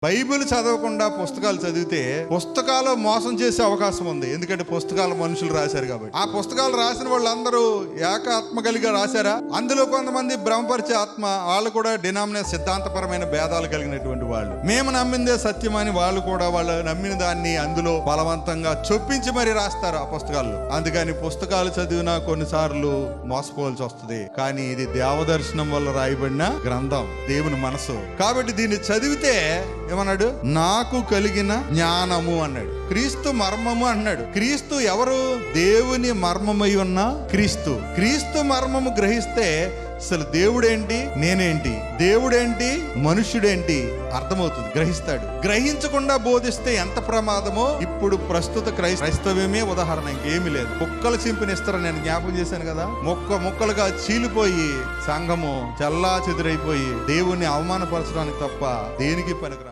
Bible చదవకుండా పుస్తకాలు చదివితే పుస్తకాలు మోసం చేసే అవకాశం ఉంది. ఎందుకంటే పుస్తకాలు మనుషులు రాశారు కాబట్టి. ఆ పుస్తకాలు రాసిన వాళ్ళందరూ ఏక ఆత్మ కలిగా రాశారా? అందులో కొంతమంది భ్రమపరిచే ఆత్మ, వాళ్ళు కూడా డినామినేషన్ సిద్ధాంతపరమైన భేదాలు కలిగినటువంటి వాళ్ళు. మేము నమ్మిందే సత్యం అని వాళ్ళు కూడా వాళ్ళు నమ్మిన దాన్ని అందులో బలవంతంగా చొప్పించి మరి రాస్తారు ఆ పుస్తకాల్లో. అందుకని పుస్తకాలు చదివినా కొన్నిసార్లు మోసపోవాల్సి వస్తుంది. కానీ ఇది దేవదర్శనం వల్ల రాయబడిన గ్రంథం, దేవుని మనసు. కాబట్టి దీన్ని చదివితే ఏమన్నాడు? నాకు కలిగిన జ్ఞానము అన్నాడు. క్రీస్తు మర్మము అన్నాడు. క్రీస్తు ఎవరు? దేవుని మర్మమై ఉన్న క్రీస్తు. క్రీస్తు మర్మము గ్రహిస్తే అసలు దేవుడేంటి, నేనేంటి, దేవుడేంటి, మనుష్యుడేంటి అర్థమవుతుంది, గ్రహిస్తాడు. గ్రహించకుండా బోధిస్తే ఎంత ప్రమాదమో ఇప్పుడు ప్రస్తుత క్రైస్తవ్యమే ఉదాహరణ, ఇంకేమీ లేదు. ముక్కలు చింపినిస్తారు. నేను జ్ఞాపకం చేశాను కదా, ముక్కలుగా చీలిపోయి సంఘము చెల్లా చెదురైపోయి దేవుణ్ణి అవమానపరచడానికి తప్ప దేనికి పనికిరా.